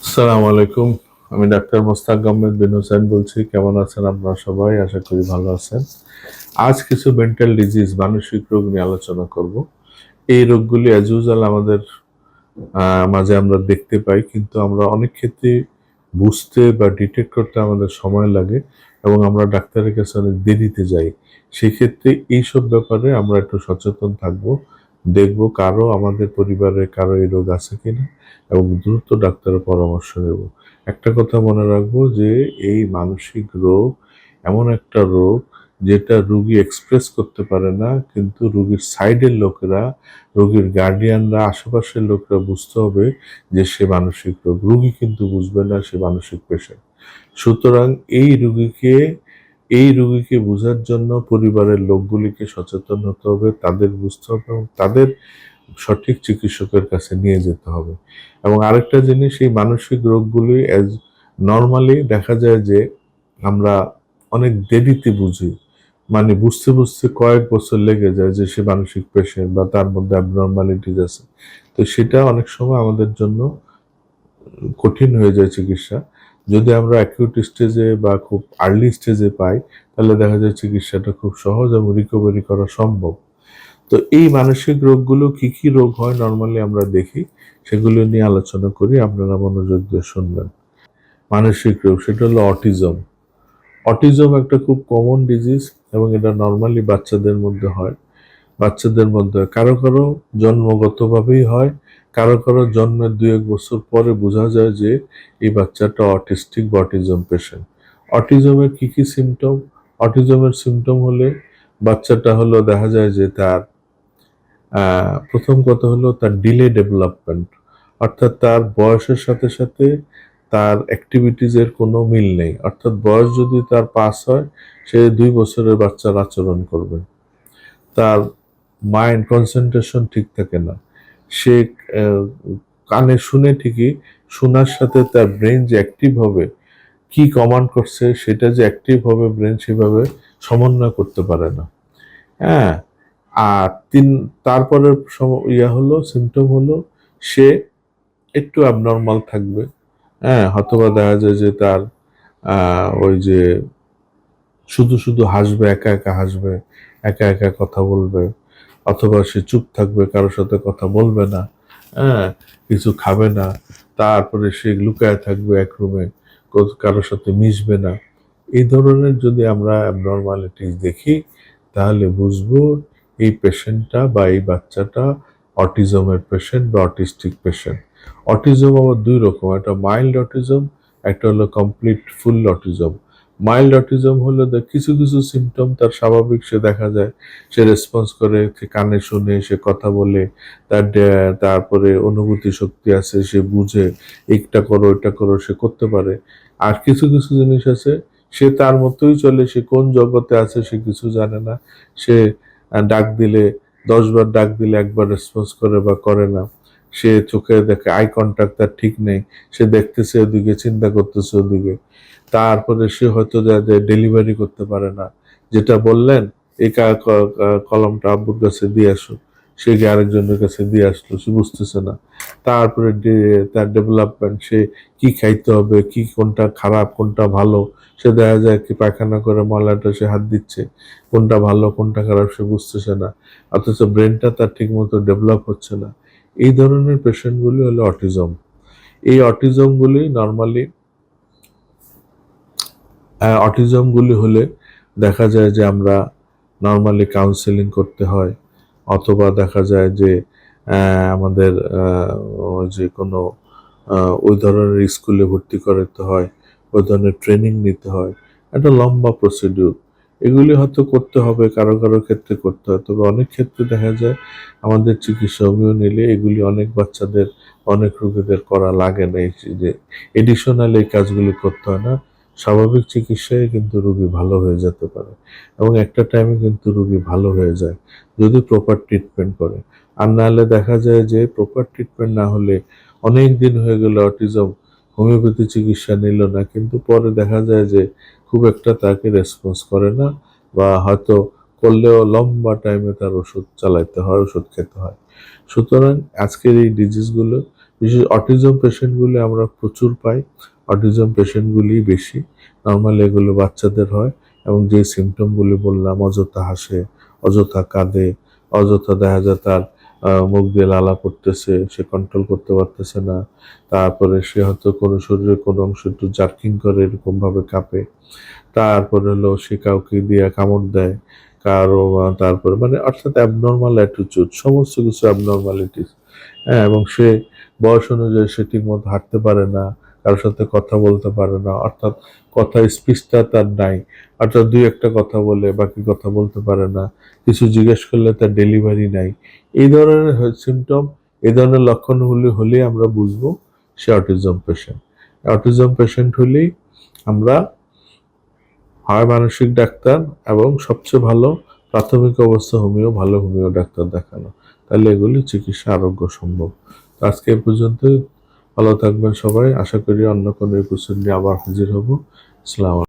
আসসালামু আলাইকুম। আমি ডাক্তার মোস্তাক আহমেদ বিন হোসেন বলছি। কেমন আছেন আপনারা সবাই? আশা করি ভালো আছেন। আজ কিছু মেন্টাল ডিজিজ, মানসিক রোগ নিয়ে আলোচনা করব। এই রোগগুলি অ্যাজ ইউজুয়াল আমাদের মাঝে আমরা দেখতে পাই, কিন্তু আমরা অনেক ক্ষেত্রে বুঝতে বা ডিটেক্ট করতে আমাদের সময় লাগে এবং আমরা ডাক্তারের কাছে অনেক দেরিতে যাই। সেক্ষেত্রে এইসব ব্যাপারে আমরা একটু সচেতন থাকব, দেখব কারো, আমাদের পরিবারের কারো এই রোগ আছে কিনা এবং দ্রুত ডাক্তারের পরামর্শ নেব। একটা কথা মনে রাখবো যে এই মানসিক রোগ এমন একটা রোগ যেটা রুগী এক্সপ্রেস করতে পারে না, কিন্তু রুগীর সাইডের লোকেরা, রোগীর গার্ডিয়ানরা, আশেপাশের লোকরা বুঝতে হবে যে সে মানসিক রোগ। রুগী কিন্তু বুঝবে না সে মানসিক পেশেন্ট। সুতরাং এই রুগীকে বোঝার জন্য পরিবারের লোকগুলিকে সচেতন হতে হবে, তাদের বুঝতে হবে এবং তাদের সঠিক চিকিৎসকের কাছে নিয়ে যেতে হবে। এবং আরেকটা জিনিস, এই মানসিক রোগগুলি নর্মালি দেখা যায় যে আমরা অনেক দেরিতে বুঝি, মানে বুঝতে বুঝতে কয়েক বছর লেগে যায় যে সে মানসিক পেশেন্ট বা তার মধ্যে অ্যাবনর্মালিটিস আছে। তো সেটা অনেক সময় আমাদের জন্য কঠিন হয়ে যায় চিকিৎসা। যদি আমরা অ্যাকিউট স্টেজে বা খুব আর্লি স্টেজে পাই, তাহলে দেখা যায় চিকিৎসাটা খুব সহজ এবং রিকভারি করা সম্ভব। তো এই মানসিক রোগগুলো কি কি রোগ হয় নর্মালি আমরা দেখি, সেগুলো নিয়ে আলোচনা করি, আপনারা মনোযোগ দিয়ে শুনবেন। মানসিক রোগ, সেটা হলো অটিজম। অটিজম একটা খুব কমন ডিজিজ এবং এটা নর্মালি বাচ্চাদের মধ্যে হয়। বাচ্চাদের মধ্যে কারো কারো জন্মগতভাবেই হয়, কারো কারো জন্মের 2-1 বছর পরে বোঝা যায় যে এই বাচ্চাটা অটিস্টিক বা অটিজম পেশেন্ট। অটিজমের কি কি সিমটম? অটিজমের সিমটম হলে বাচ্চাটা হলো দেখা যায় যে তার প্রথম কথা হলো তার ডিলে ডেভেলপমেন্ট, অর্থাৎ তার বয়সের সাথে সাথে তার অ্যাক্টিভিটিজের কোনো মিল নেই। অর্থাৎ বয়স যদি তার পাস হয়, সে 2 বছরের বাচ্চার আচরণ করবে। তার মাইন্ড কনসেন্ট্রেশন ঠিক থাকে না। সে আহ, কানে শুনে ঠিকই, শোনার সাথে তার ব্রেন যে অ্যাক্টিভ হবে, কি কমান্ড করছে সেটা যে অ্যাক্টিভ হবে ব্রেন সেভাবে সমন্বয় করতে পারে না। হ্যাঁ। আর তারপরের হলো সিমটম হলো সে একটু অ্যাবনর্মাল থাকবে। হ্যাঁ, হয়তোবা দেখা যায় যে তার ওই যে শুধু শুধু হাসবে, একা একা হাসবে, একা একা কথা বলবে, অথবা সে চুপ থাকবে, কারোর সাথে কথা বলবে না। হ্যাঁ, কিছু খাবে না, তারপরে সে লুকায় থাকবে এক রুমে, কারোর সাথে মিশবে না। এই ধরনের যদি আমরা অ্যাবনর্মালিটিস দেখি, তাহলে বুঝবো এই পেশেন্টটা বা এই বাচ্চাটা অটিজমের পেশেন্ট বা অটিস্টিক পেশেন্ট। অটিজম আবার দুই রকম, একটা মাইল্ড অটিজম, একটা হলো complete full autism. Mild autism হলো কিছু কিছু সিমটম তার স্বাভাবিক, সে দেখা যায় সে রেসপন্স করে, সে কানে শুনে, সে কথা বলে, তারপরে অনুভূতি শক্তি আছে, সে বুঝে এইটা করো ওইটা করো, সে করতে পারে। আর কিছু কিছু জিনিস আছে, সে তার মতোই চলে, সে কোন জগতে আছে সে কিছু জানে না। সে ডাক দিলে, 10 বার ডাক দিলে একবার রেসপন্স করে বা করে না। সে চোখে দেখে, আই কন্টাক্ট তার ঠিক নেই, সে দেখতেছে ওদিকে, চিন্তা করতেছে ওদিকে। তারপরে সে হয়তো ডেলিভারি করতে পারে না, যেটা বললেন এই কলমটা আব্বুর কাছে দিয়ে আসো, সে গিয়ে আরেকজনের কাছে দিয়ে আসলো, সে বুঝতেছে না। তারপরে তার ডেভেলপমেন্ট, সে কি খাইতে হবে, কি কোনটা খারাপ কোনটা ভালো, সে দেখা যায় কি পায়খানা করে ময়লাটা সে হাত দিচ্ছে, কোনটা ভালো কোনটা খারাপ সে বুঝতেছে না, অথচ ব্রেনটা তার ঠিক মতো ডেভেলপ হচ্ছে না। এই ধরনের পেশেন্টগুলি হলো অটিজম। এই অটিজমগুলি নর্মালি অটিজমগুলি হলে দেখা যায় যে আমরা নর্মালি কাউন্সেলিং করতে হয়, অথবা দেখা যায় যে আমাদের ওই যে কোনো ওই ধরনের স্কুলে ভর্তি করাতে হয়, ওই ধরনের ট্রেনিং নিতে হয়, একটা লম্বা প্রসিডিউর। এগুলি হয়তো করতে হবে, কারো কারো ক্ষেত্রে করতে হয়, তবে অনেক ক্ষেত্রে দেখা যায় আমাদের চিকিৎসা হোমিও নিলে এগুলি অনেক বাচ্চাদের, অনেক রোগীদের করা লাগে না। এই যে এডিশনাল এই কাজগুলি করতে হয় না, স্বাভাবিক চিকিৎসায় কিন্তু রোগী ভালো হয়ে যেতে পারে এবং একটা টাইমে কিন্তু রোগী ভালো হয়ে যায় যদি প্রপার ট্রিটমেন্ট করে। আর নাহলে দেখা যায় যে প্রপার ট্রিটমেন্ট না হলে অনেক দিন হয়ে গেল অটিজম, হোমিওপ্যাথি চিকিৎসা নিল না, কিন্তু পরে দেখা যায় যে খুব একটা তাকে রেসপন্স করে না, বা হয়তো করলেও লম্বা টাইমে তার ওষুধ চালাইতে হয়, ওষুধ খেতে হয়। সুতরাং আজকের এই ডিজিজগুলো বিশেষ অটিজম পেশেন্টগুলি আমরা প্রচুর পাই, অটিজম পেশেন্টগুলি বেশি। নর্মালি এগুলো বাচ্চাদের হয় এবং যে সিমটমগুলি বললাম, অযথা হাসে, অযথা কাঁদে, অযথা দেখা যায় তার মুখ দিয়ে লালা পড়তেছে, সে কন্ট্রোল করতে পারতেছে না, তারপরে সে হয়তো কোনো শরীরের কোনো অংশ একটু জার্কিং করে, এরকম ভাবে কাঁপে, তারপরে হলো সে কাউকে দিয়ে কামড় দেয়, কারো তারপরে মানে অর্থাৎ অ্যাবনর্মাল অ্যাটিটিউড, সমস্ত কিছু অ্যাবনর্মালিটিস। হ্যাঁ, এবং সে বয়স অনুযায়ী সে ঠিক মতো হাঁটতে পারে না, কারোর সাথে কথা বলতে পারে না, অর্থাৎ কথা স্পিচটা তার নাই, অর্থাৎ দুই একটা কথা বলে বাকি কথা বলতে পারে না, কিছু জিজ্ঞেস করলে তার ডেলিভারি নাই। এই ধরনের সিমটম, এই ধরনের লক্ষণগুলি হলেই আমরা বুঝবো সে অটিজম পেশেন্ট। অটিজম পেশেন্ট হলেই আমরা হয় মানসিক ডাক্তার, এবং সবচেয়ে ভালো প্রাথমিক অবস্থা হোমিও, ভালো হোমিও ডাক্তার দেখানো, তাহলে এগুলি চিকিৎসা আরোগ্য সম্ভব। তো আজকে এই পর্যন্তই। ভালো থাকবেন সবাই। আশা করি অন্য কোনো এপিসোড নিয়ে আবার হাজির হব। আসসালামু আলাইকুম।